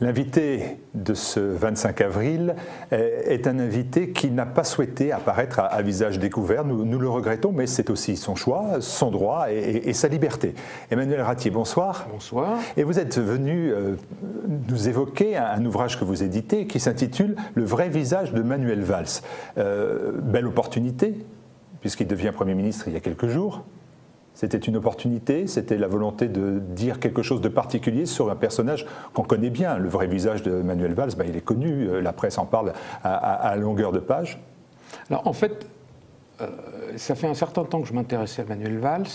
L'invité de ce 25 avril est un invité qui n'a pas souhaité apparaître à visage découvert. Nous le regrettons, mais c'est aussi son choix, son droit et sa liberté. Emmanuel Ratier, bonsoir. Bonsoir. Et vous êtes venu nous évoquer un ouvrage que vous éditez qui s'intitule « Le vrai visage de Manuel Valls ». Belle opportunité, puisqu'il devient Premier ministre il y a quelques jours. C'était une opportunité, c'était la volonté de dire quelque chose de particulier sur un personnage qu'on connaît bien. Le vrai visage de Manuel Valls, il est connu, la presse en parle à longueur de page. Alors en fait, ça fait un certain temps que je m'intéressais à Manuel Valls,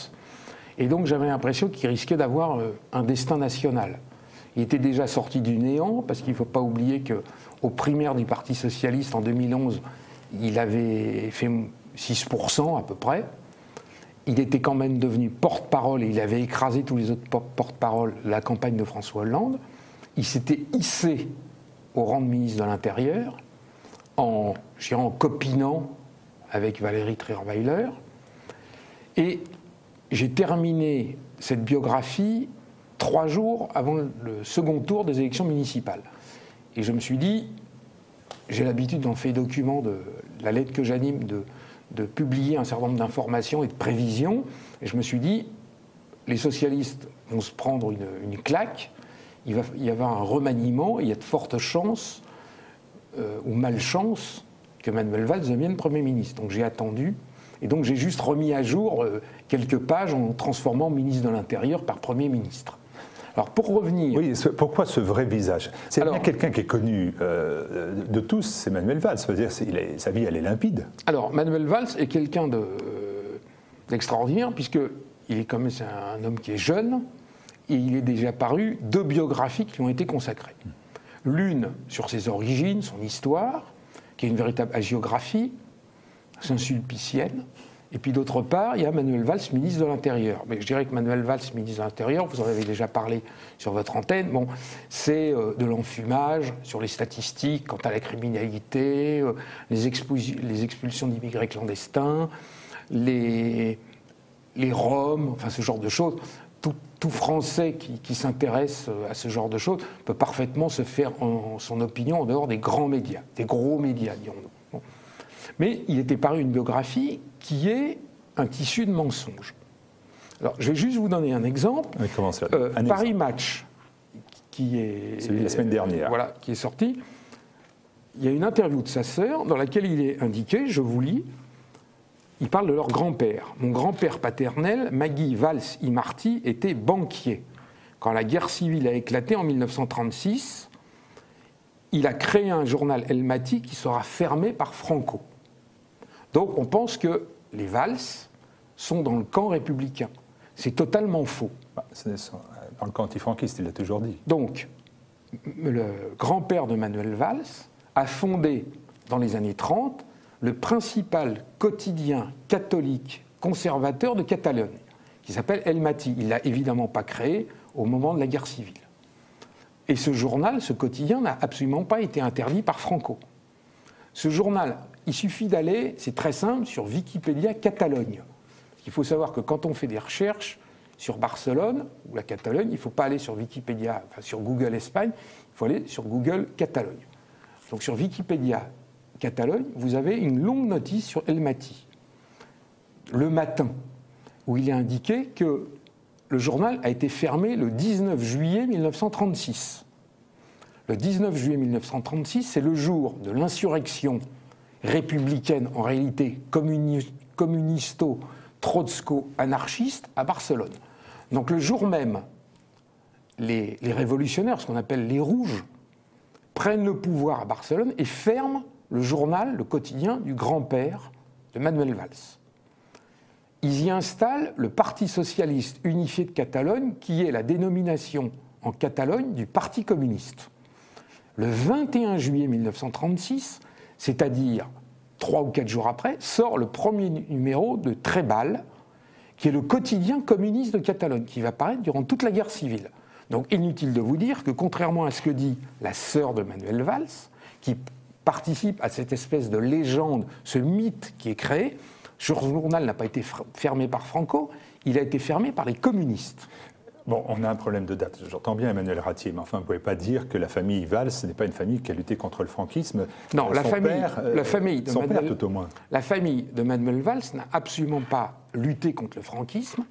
et donc j'avais l'impression qu'il risquait d'avoir un destin national. Il était déjà sorti du néant, parce qu'il ne faut pas oublier qu'aux primaires du Parti Socialiste en 2011, il avait fait 6% à peu près. Il était quand même devenu porte-parole et il avait écrasé tous les autres porte-parole de la campagne de François Hollande. Il s'était hissé au rang de ministre de l'Intérieur en copinant avec Valérie Trierweiler. Et j'ai terminé cette biographie 3 jours avant le second tour des élections municipales. Et je me suis dit, j'ai l'habitude dans fait document de la lettre que j'anime de publier un certain nombre d'informations et de prévisions. Et je me suis dit, les socialistes vont se prendre une claque, il va y avoir un remaniement, et il y a de fortes chances, ou malchance, que Manuel Valls devienne Premier ministre. Donc j'ai attendu, et donc j'ai juste remis à jour quelques pages en transformant ministre de l'Intérieur par Premier ministre. Alors pour revenir... Oui, pourquoi ce vrai visage? C'est bien quelqu'un qui est connu de tous, c'est Manuel Valls. C'est-à-dire sa vie, elle est limpide. Alors Manuel Valls est quelqu'un d'extraordinaire, puisqu'il est comme c'est un homme qui est jeune, et il est déjà paru 2 biographies qui ont été consacrées. L'une sur ses origines, son histoire, qui est une véritable hagiographie, saint-sulpicienne. Et puis d'autre part, il y a Manuel Valls, ministre de l'Intérieur. Mais je dirais que Manuel Valls, ministre de l'Intérieur, vous en avez déjà parlé sur votre antenne, bon, c'est de l'enfumage sur les statistiques quant à la criminalité, les expulsions d'immigrés clandestins, les Roms, enfin ce genre de choses. Tout Français qui s'intéresse à ce genre de choses peut parfaitement se faire son opinion en dehors des grands médias, des gros médias, dirons-nous. Bon. Mais il était paru une biographie qui est un tissu de mensonges. Alors, je vais juste vous donner un exemple. Oui, comment ça Paris Match, qui est... Celui de la semaine dernière. Voilà, qui est sorti. Il y a une interview de sa sœur dans laquelle il est indiqué, je vous lis, il parle de leur grand-père. Mon grand-père paternel, Maggie Valls-Imarty, était banquier. Quand la guerre civile a éclaté en 1936, il a créé un journal El Mati qui sera fermé par Franco. Donc on pense que les Valls sont dans le camp républicain. C'est totalement faux. Dans le camp antifranquiste, il l'a toujours dit. Donc, le grand-père de Manuel Valls a fondé, dans les années 30, le principal quotidien catholique conservateur de Catalogne, qui s'appelle El Mati. Il ne l'a évidemment pas créé au moment de la guerre civile. Et ce journal, ce quotidien, n'a absolument pas été interdit par Franco. Ce journal, il suffit d'aller, c'est très simple, sur Wikipédia Catalogne. Il faut savoir que quand on fait des recherches sur Barcelone ou la Catalogne, il ne faut pas aller sur Wikipédia, enfin sur Google Espagne, il faut aller sur Google Catalogne. Donc sur Wikipédia Catalogne, vous avez une longue notice sur El Mati, Le Matin, où il est indiqué que le journal a été fermé le 19 juillet 1936. Le 19 juillet 1936, c'est le jour de l'insurrection républicaine, en réalité communisto-trotsko-anarchiste, à Barcelone. Donc le jour même, les révolutionnaires, ce qu'on appelle les Rouges, prennent le pouvoir à Barcelone et ferment le journal, le quotidien du grand-père de Manuel Valls. Ils y installent le Parti socialiste unifié de Catalogne, qui est la dénomination en Catalogne du Parti communiste. Le 21 juillet 1936, c'est-à-dire 3 ou 4 jours après, sort le premier numéro de Treball, qui est le quotidien communiste de Catalogne, qui va paraître durant toute la guerre civile. Donc inutile de vous dire que, contrairement à ce que dit la sœur de Manuel Valls, qui participe à cette espèce de légende, ce mythe qui est créé, ce journal n'a pas été fermé par Franco, il a été fermé par les communistes. Bon, on a un problème de date. J'entends bien Emmanuel Ratier, mais enfin, vous ne pouvez pas dire que la famille Valls n'est pas une famille qui a lutté contre le franquisme. Non, la famille de son Manuel, père, tout au moins. La famille de Manuel Valls n'a absolument pas lutté contre le franquisme.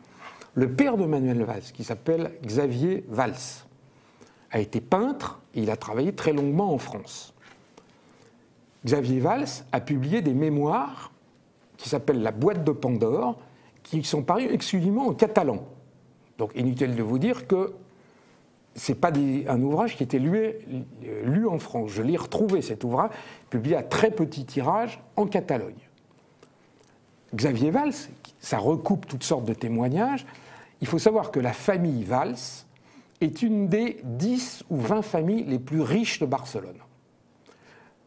Le père de Manuel Valls, qui s'appelle Xavier Valls, a été peintre et il a travaillé très longuement en France. Xavier Valls a publié des mémoires qui s'appellent La boîte de Pandore, qui sont parus exclusivement en catalan. Donc inutile de vous dire que ce n'est pas un ouvrage qui était lu en France. Je l'ai retrouvé, cet ouvrage, publié à très petit tirage en Catalogne. Xavier Valls, ça recoupe toutes sortes de témoignages. Il faut savoir que la famille Valls est une des 10 ou 20 familles les plus riches de Barcelone.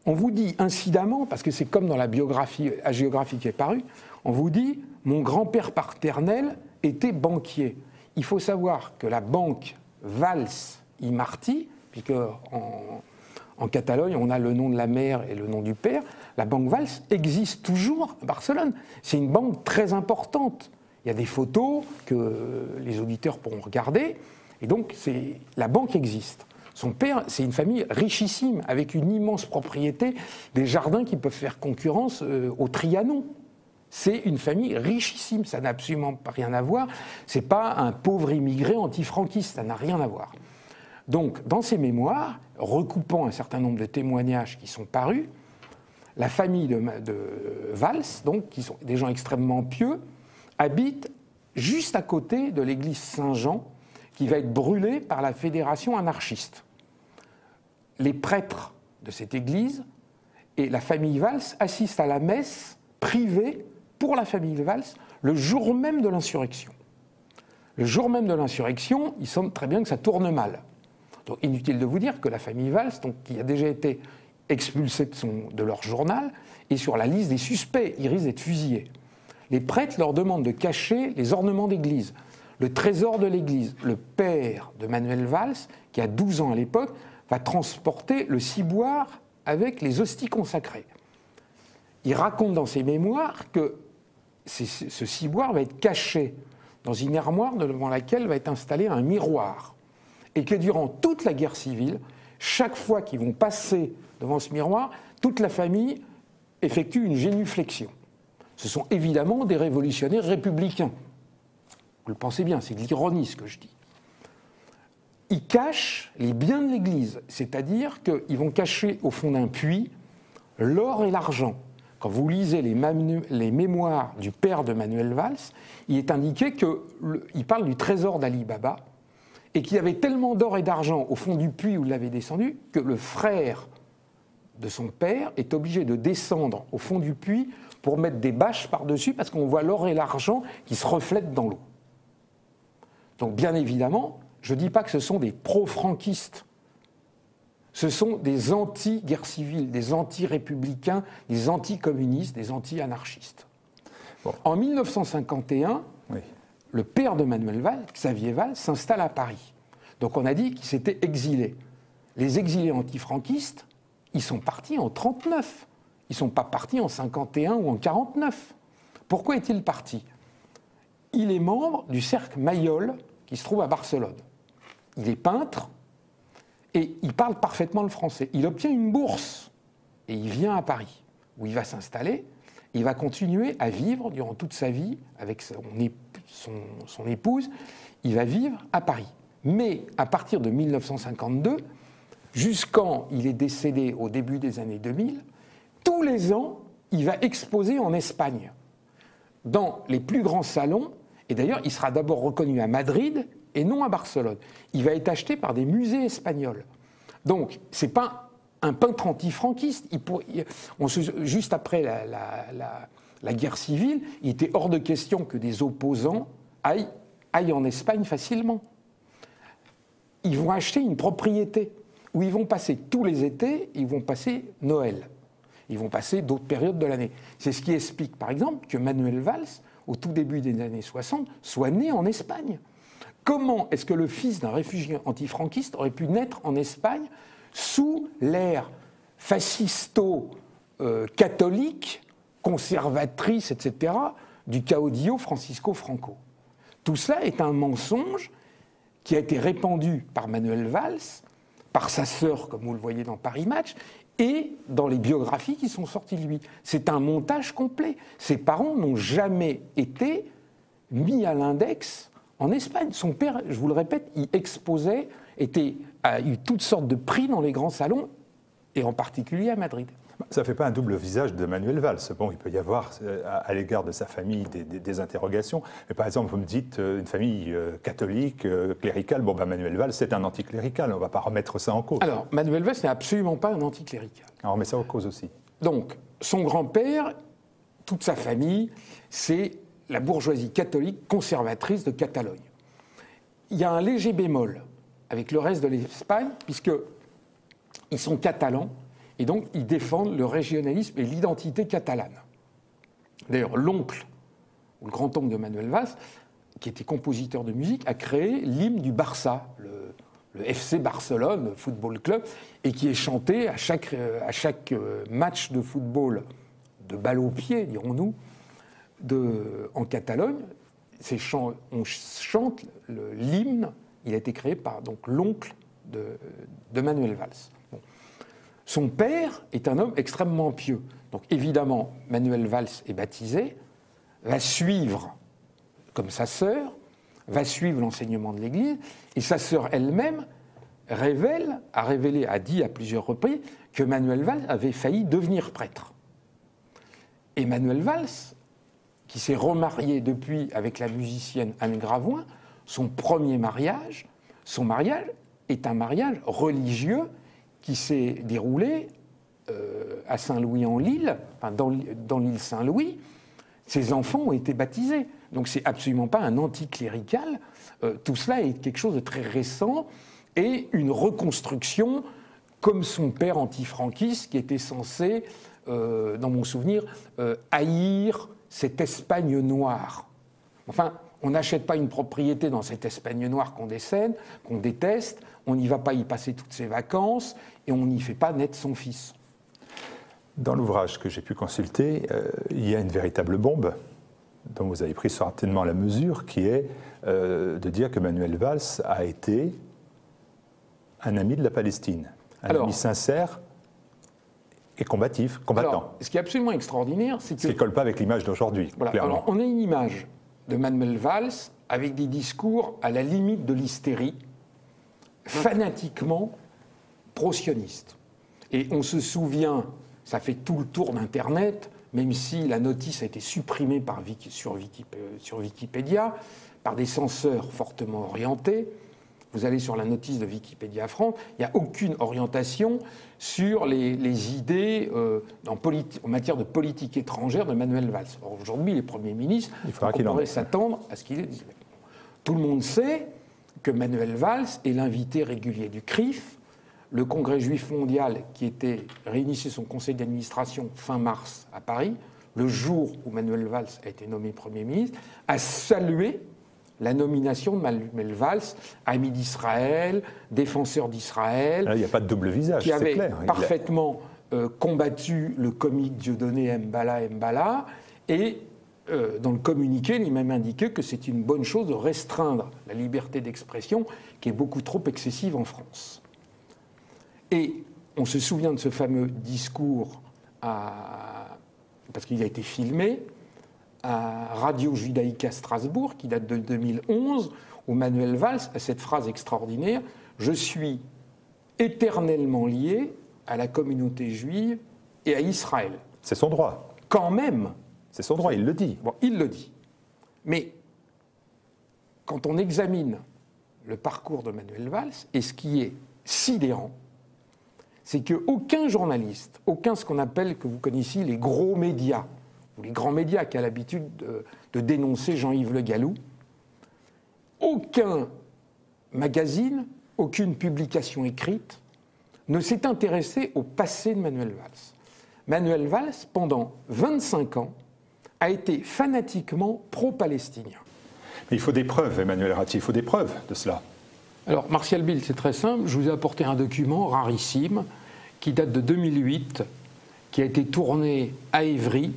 On vous dit incidemment, parce que c'est comme dans la géographie qui est parue, on vous dit « mon grand-père paternel était banquier ». Il faut savoir que la banque Valls i Martí, puisque en Catalogne, on a le nom de la mère et le nom du père, la banque Valls existe toujours à Barcelone. C'est une banque très importante. Il y a des photos que les auditeurs pourront regarder, et donc la banque existe. Son père, c'est une famille richissime, avec une immense propriété, des jardins qui peuvent faire concurrence au Trianon. C'est une famille richissime, ça n'a absolument rien à voir. Ce n'est pas un pauvre immigré antifranquiste, ça n'a rien à voir. Donc, dans ses mémoires, recoupant un certain nombre de témoignages qui sont parus, la famille de Valls, donc, qui sont des gens extrêmement pieux, habite juste à côté de l'église Saint-Jean, qui va être brûlée par la fédération anarchiste. Les prêtres de cette église et la famille Valls assistent à la messe privée pour la famille Valls le jour même de l'insurrection. Le jour même de l'insurrection, il semble très bien que ça tourne mal. Donc inutile de vous dire que la famille Valls, donc, qui a déjà été expulsée de leur journal, est sur la liste des suspects, ils risquent d'être fusillés. Les prêtres leur demandent de cacher les ornements d'église, le trésor de l'église. Le père de Manuel Valls, qui a 12 ans à l'époque, va transporter le ciboire avec les hosties consacrées. Il raconte dans ses mémoires que ce ciboire va être caché dans une armoire devant laquelle va être installé un miroir. Et que durant toute la guerre civile, chaque fois qu'ils vont passer devant ce miroir, toute la famille effectue une génuflexion. Ce sont évidemment des révolutionnaires républicains. Vous le pensez bien, c'est de l'ironie ce que je dis. Ils cachent les biens de l'Église, c'est-à-dire qu'ils vont cacher au fond d'un puits l'or et l'argent. Quand vous lisez les mémoires du père de Manuel Valls, il est indiqué qu'il parle du trésor d'Ali Baba et qu'il y avait tellement d'or et d'argent au fond du puits où il l'avait descendu que le frère de son père est obligé de descendre au fond du puits pour mettre des bâches par-dessus parce qu'on voit l'or et l'argent qui se reflètent dans l'eau. Donc bien évidemment, je ne dis pas que ce sont des pro-franquistes. Ce sont des anti-guerre civile, des anti-républicains, des anti-communistes, des anti-anarchistes. Bon. En 1951, oui, le père de Manuel Valls, Xavier Valls, s'installe à Paris. Donc on a dit qu'il s'était exilé. Les exilés anti-franquistes, ils sont partis en 1939. Ils ne sont pas partis en 1951 ou en 1949. Pourquoi est-il parti? Il est membre du cercle Mayol qui se trouve à Barcelone. Il est peintre et il parle parfaitement le français. Il obtient une bourse et il vient à Paris, où il va s'installer. Il va continuer à vivre durant toute sa vie avec son épouse. Il va vivre à Paris. Mais à partir de 1952, jusqu'en il est décédé au début des années 2000, tous les ans, il va exposer en Espagne, dans les plus grands salons. Et d'ailleurs, il sera d'abord reconnu à Madrid et non à Barcelone. Il va être acheté par des musées espagnols. Donc, ce n'est pas un peintre anti-franquiste. Juste après la guerre civile, il était hors de question que des opposants aillent en Espagne facilement. Ils vont acheter une propriété où ils vont passer tous les étés, ils vont passer Noël. Ils vont passer d'autres périodes de l'année. C'est ce qui explique, par exemple, que Manuel Valls, au tout début des années 60, soit né en Espagne. Comment est-ce que le fils d'un réfugié antifranquiste aurait pu naître en Espagne sous l'ère fascisto-catholique, conservatrice, etc., du caudillo Francisco Franco? Tout cela est un mensonge qui a été répandu par Manuel Valls, par sa sœur, comme vous le voyez dans Paris Match, et dans les biographies qui sont sorties de lui. C'est un montage complet. Ses parents n'ont jamais été mis à l'index en Espagne. Son père, je vous le répète, il exposait, a eu toutes sortes de prix dans les grands salons, et en particulier à Madrid. Ça ne fait pas un double visage de Manuel Valls. Bon, il peut y avoir à l'égard de sa famille des interrogations. Mais par exemple, vous me dites une famille catholique, cléricale. Bon, ben Manuel Valls, c'est un anticlérical. On ne va pas remettre ça en cause. Alors, Manuel Valls n'est absolument pas un anticlérical. Alors, on remet ça en cause aussi. Donc, son grand-père, toute sa famille, c'est la bourgeoisie catholique conservatrice de Catalogne. Il y a un léger bémol avec le reste de l'Espagne, puisqu'ils sont catalans. Et donc, ils défendent le régionalisme et l'identité catalane. D'ailleurs, l'oncle, ou le grand-oncle de Manuel Valls, qui était compositeur de musique, a créé l'hymne du Barça, le FC Barcelone, le football club, et qui est chanté à chaque match de football, de balle au pied, dirons-nous, en Catalogne. On chante l'hymne, il a été créé par l'oncle de Manuel Valls. Bon. Son père est un homme extrêmement pieux. Donc évidemment, Manuel Valls est baptisé, va suivre, comme sa sœur, va suivre l'enseignement de l'Église, et sa sœur elle-même a dit à plusieurs reprises que Manuel Valls avait failli devenir prêtre. Et Manuel Valls, qui s'est remarié depuis avec la musicienne Anne Gravoin, son mariage est un mariage religieux qui s'est déroulé à Saint-Louis-en-Lille, enfin dans l'île Saint-Louis. Ses enfants ont été baptisés. Donc c'est absolument pas un anticlérical. Tout cela est quelque chose de très récent et une reconstruction comme son père antifranquiste qui était censé, dans mon souvenir, haïr cette Espagne noire. Enfin, on n'achète pas une propriété dans cette Espagne noire qu'on déteste, on n'y va pas y passer toutes ses vacances et on n'y fait pas naître son fils. Dans l'ouvrage que j'ai pu consulter, il y a une véritable bombe dont vous avez pris certainement la mesure, qui est de dire que Manuel Valls a été un ami de la Palestine, ami sincère et combattant. Alors, ce qui est absolument extraordinaire, c'est que... Ce qui ne colle pas avec l'image d'aujourd'hui, voilà, clairement. Alors, on a une image de Manuel Valls avec des discours à la limite de l'hystérie, fanatiquement pro-sionistes. Et on se souvient, ça fait tout le tour d'Internet, même si la notice a été supprimée sur Wikipédia par des censeurs fortement orientés. Vous allez sur la notice de Wikipédia France, il n'y a aucune orientation sur les idées en matière de politique étrangère de Manuel Valls. Aujourd'hui, les premiers ministres, on pourrait s'attendre à ce qu'il ait dit. Tout le monde sait que Manuel Valls est l'invité régulier du CRIF. Le Congrès juif mondial, qui réunissait son conseil d'administration fin mars à Paris, le jour où Manuel Valls a été nommé Premier ministre, a salué la nomination de Manuel Valls, ami d'Israël, défenseur d'Israël. Il n'y a pas de double visage, qui avait clair. Parfaitement combattu le comique Dieudonné Mbala, et dans le communiqué, il m'a même indiqué que c'est une bonne chose de restreindre la liberté d'expression qui est beaucoup trop excessive en France. Et on se souvient de ce fameux discours, parce qu'il a été filmé, à Radio Judaïka Strasbourg, qui date de 2011, où Manuel Valls a cette phrase extraordinaire « Je suis éternellement lié à la communauté juive et à Israël ». C'est son droit. Quand même. C'est son droit, il le dit. Bon, il le dit. Mais quand on examine le parcours de Manuel Valls, et ce qui est sidérant, c'est qu'aucun journaliste, aucun ce qu'on appelle, que vous connaissez, les gros médias, ou les grands médias qui a l'habitude de dénoncer Jean-Yves Le Gallou, aucun magazine, aucune publication écrite ne s'est intéressé au passé de Manuel Valls. Manuel Valls, pendant 25 ans, a été fanatiquement pro-palestinien. Mais il faut des preuves, Emmanuel Ratti, il faut des preuves de cela. Alors, Martial Bill, c'est très simple. Je vous ai apporté un document rarissime qui date de 2008, qui a été tourné à Évry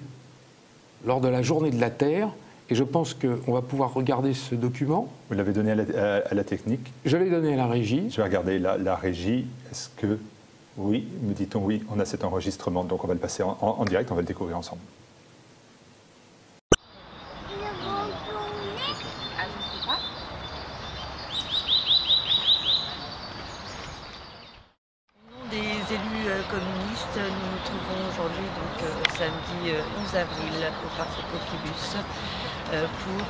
lors de la Journée de la Terre Et je pense qu'on va pouvoir regarder ce document. Vous l'avez donné à la technique. Je l'ai donné à la régie. Je vais regarder la régie. Est-ce que... Oui, me dit-on, oui, on a cet enregistrement. Donc on va le passer en direct, on va le découvrir ensemble. Des élus communistes, nous nous trouvons aujourd'hui, donc samedi 11 avril, au parc Coquibus, pour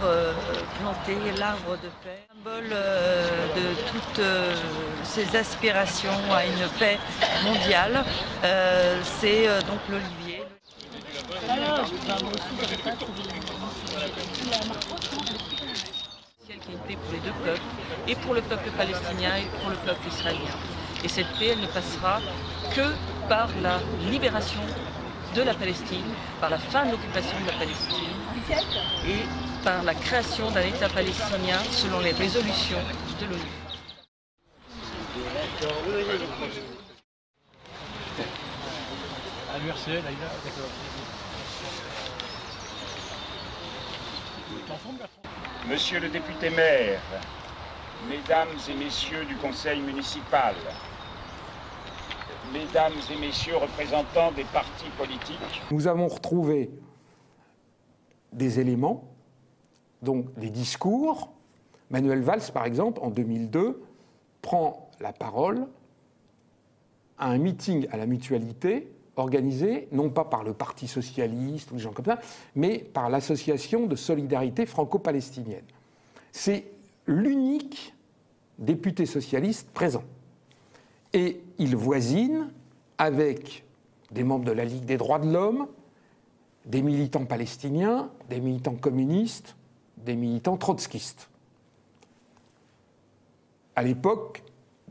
planter l'arbre de paix, symbole de toutes ces aspirations à une paix mondiale. C'est donc l'olivier. Qualité pour les deux peuples, et pour le peuple palestinien et pour le peuple israélien. Et cette paix, elle ne passera que par la libération de la Palestine, par la fin de l'occupation de la Palestine et par la création d'un État palestinien selon les résolutions de l'ONU. À l'URCL, là, d'accord. Monsieur le député maire, mesdames et messieurs du conseil municipal, mesdames et messieurs représentants des partis politiques. Nous avons retrouvé des éléments, donc des discours. Manuel Valls, par exemple, en 2002, prend la parole à un meeting à la Mutualité organisé non pas par le Parti socialiste ou des gens comme ça, mais par l'Association de solidarité franco-palestinienne. C'est l'unique député socialiste présent. Et il voisine avec des membres de la Ligue des droits de l'homme, des militants palestiniens, des militants communistes, des militants trotskistes. À l'époque,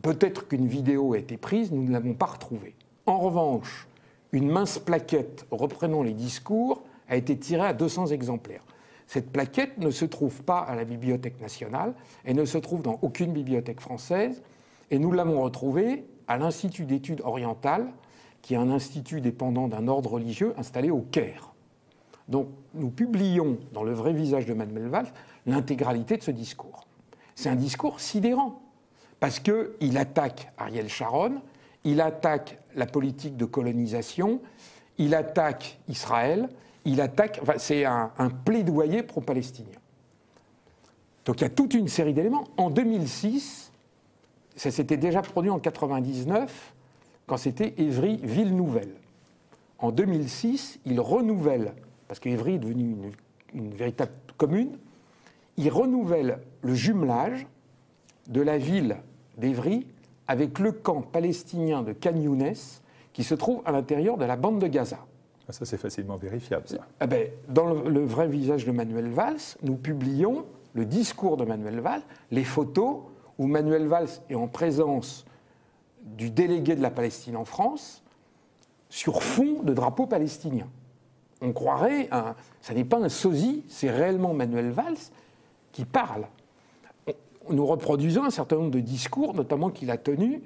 peut-être qu'une vidéo a été prise, nous ne l'avons pas retrouvée. En revanche, une mince plaquette reprenant les discours a été tirée à 200 exemplaires. Cette plaquette ne se trouve pas à la Bibliothèque nationale, elle ne se trouve dans aucune bibliothèque française, et nous l'avons retrouvée à l'Institut d'études orientales, qui est un institut dépendant d'un ordre religieux installé au Caire. Donc nous publions dans Le vrai visage de Manuel Valls l'intégralité de ce discours. C'est un discours sidérant, parce qu'il attaque Ariel Sharon, il attaque la politique de colonisation, il attaque Israël, il attaque... Enfin, c'est un plaidoyer pro-palestinien. Donc il y a toute une série d'éléments. En 2006, ça s'était déjà produit en 1999, quand c'était Évry Ville Nouvelle. En 2006, il renouvelle, parce qu'Évry est devenu une véritable commune, il renouvelle le jumelage de la ville d'Évry avec le camp palestinien de Khan Younes, qui se trouve à l'intérieur de la bande de Gaza. Ça, c'est facilement vérifiable, ça. Eh bien, dans le vrai visage de Manuel Valls, nous publions le discours de Manuel Valls, les photos où Manuel Valls est en présence du délégué de la Palestine en France sur fond de drapeau palestinien. On croirait, ça n'est pas un sosie, c'est réellement Manuel Valls qui parle. Nous reproduisons un certain nombre de discours, notamment qu'il a tenus,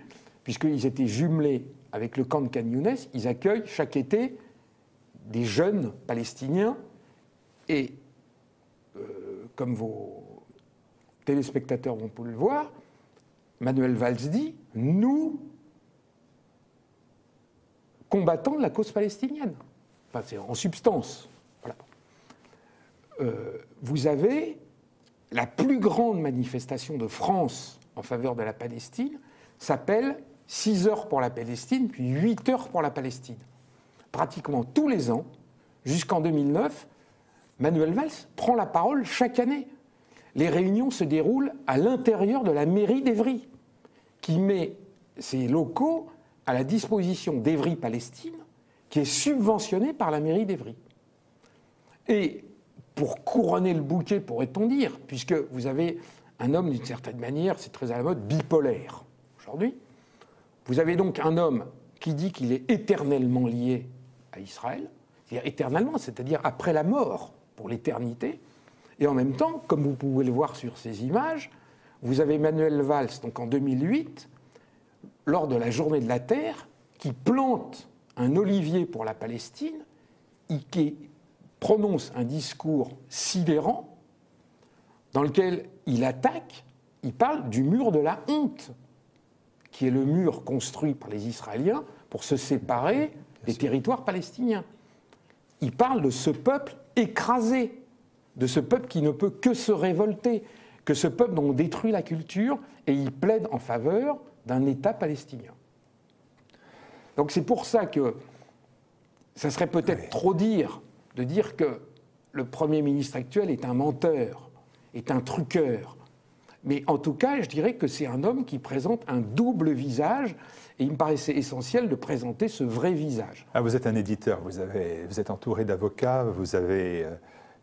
puisqu'ils étaient jumelés avec le camp de Khan Younes, ils accueillent chaque été des jeunes palestiniens et, comme vos téléspectateurs vont pouvoir le voir, Manuel Valls dit « Nous, combattants de la cause palestinienne ». Enfin, c'est en substance. Voilà. Vous avez la plus grande manifestation de France en faveur de la Palestine, s'appelle 6 heures pour la Palestine, puis 8 heures pour la Palestine. Pratiquement tous les ans, jusqu'en 2009, Manuel Valls prend la parole chaque année. Les réunions se déroulent à l'intérieur de la mairie d'Évry, qui met ses locaux à la disposition d'Évry-Palestine, qui est subventionnée par la mairie d'Évry. Et pour couronner le bouquet, pourrait-on dire, puisque vous avez un homme, d'une certaine manière, c'est très à la mode, bipolaire aujourd'hui. Vous avez donc un homme qui dit qu'il est éternellement lié à Israël, c'est-à-dire éternellement, c'est-à-dire après la mort, pour l'éternité. Et en même temps, comme vous pouvez le voir sur ces images, vous avez Manuel Valls, donc en 2008, lors de la Journée de la Terre, qui plante un olivier pour la Palestine, qui est prononce un discours sidérant dans lequel il attaque, il parle du mur de la honte, qui est le mur construit par les Israéliens pour se séparer des territoires palestiniens. Il parle de ce peuple écrasé, de ce peuple qui ne peut que se révolter, que ce peuple dont on détruit la culture, et il plaide en faveur d'un État palestinien. Donc c'est pour ça que ça serait peut-être trop dire de dire que le Premier ministre actuel est un menteur, est un truqueur. Mais en tout cas, je dirais que c'est un homme qui présente un double visage, et il me paraissait essentiel de présenter ce vrai visage. Ah, vous êtes un éditeur, vous êtes entouré d'avocats, vous avez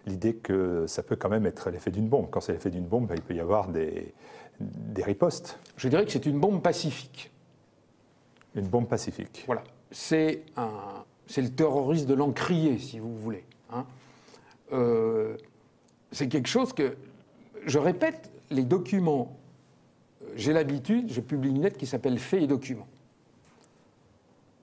l'idée que ça peut quand même être l'effet d'une bombe. Quand c'est l'effet d'une bombe, il peut y avoir des ripostes. Je dirais que c'est une bombe pacifique. Une bombe pacifique. Voilà. C'est le terroriste de l'encrier, si vous voulez. Hein. C'est quelque chose que... Je répète, les documents, j'ai l'habitude, je publie une lettre qui s'appelle « Faits et documents ».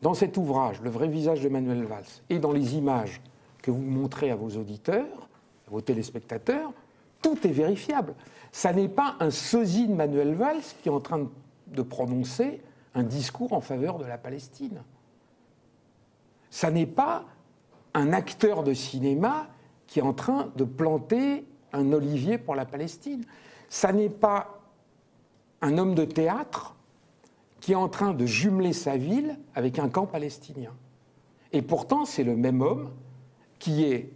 Dans cet ouvrage, le vrai visage de Manuel Valls, et dans les images que vous montrez à vos auditeurs, à vos téléspectateurs, tout est vérifiable. Ça n'est pas un sosie de Manuel Valls qui est en train de prononcer un discours en faveur de la Palestine. Ça n'est pas un acteur de cinéma qui est en train de planter un olivier pour la Palestine. Ça n'est pas un homme de théâtre qui est en train de jumeler sa ville avec un camp palestinien. Et pourtant, c'est le même homme qui est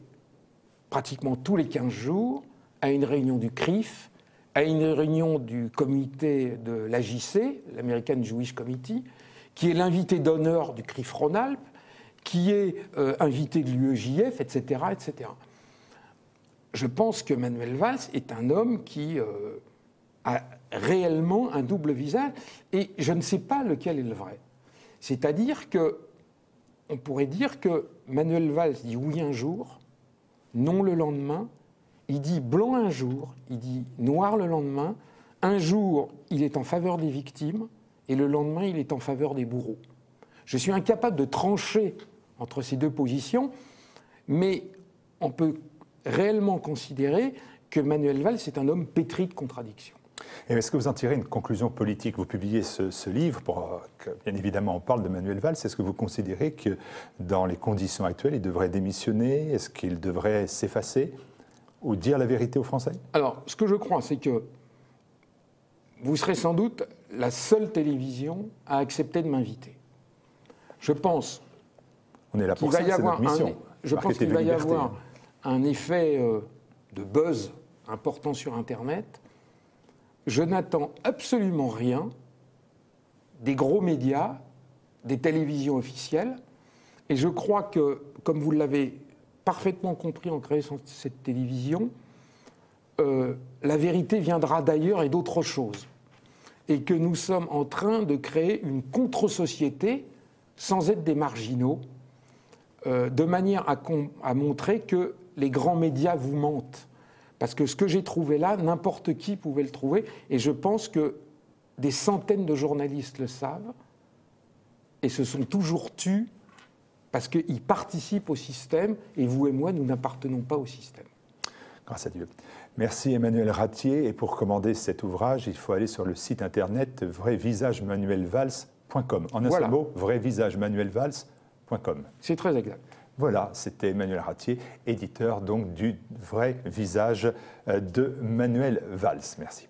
pratiquement tous les 15 jours à une réunion du CRIF, à une réunion du comité de l'AJC, l'American Jewish Committee, qui est l'invité d'honneur du CRIF Rhône-Alpes, qui est invité de l'UEJF, etc., etc. Je pense que Manuel Valls est un homme qui a réellement un double visage, et je ne sais pas lequel est le vrai. C'est-à-dire que on pourrait dire que Manuel Valls dit oui un jour, non le lendemain, il dit blanc un jour, il dit noir le lendemain, un jour il est en faveur des victimes, et le lendemain il est en faveur des bourreaux. Je suis incapable de trancher entre ces deux positions, mais on peut réellement considérer que Manuel Valls est un homme pétri de contradictions. Et est-ce que vous en tirez une conclusion politique? Vous publiez ce livre pour que, bien évidemment, on parle de Manuel Valls. Est-ce que vous considérez que, dans les conditions actuelles, il devrait démissionner? Est-ce qu'il devrait s'effacer? Ou dire la vérité aux Français? Alors, ce que je crois, c'est que vous serez sans doute la seule télévision à accepter de m'inviter. Je pense on est là pour ça, c'est notre mission. Je pense qu'il va y avoir un effet de buzz important sur Internet. Je n'attends absolument rien des gros médias, des télévisions officielles, et je crois que, comme vous l'avez parfaitement compris en créant cette télévision, la vérité viendra d'ailleurs et d'autres choses, et que nous sommes en train de créer une contre-société sans être des marginaux, de manière à montrer que les grands médias vous mentent. Parce que ce que j'ai trouvé là, n'importe qui pouvait le trouver. Et je pense que des centaines de journalistes le savent et se sont toujours tus parce qu'ils participent au système et vous et moi, nous n'appartenons pas au système. Grâce à Dieu. Merci Emmanuel Ratier. Et pour commander cet ouvrage, il faut aller sur le site internet vraivisagemanuelvalls.com. En un seul mot, vraivisagemanuelvalls.com. C'est très exact. Voilà, c'était Emmanuel Ratier, éditeur donc du vrai visage de Manuel Valls. Merci.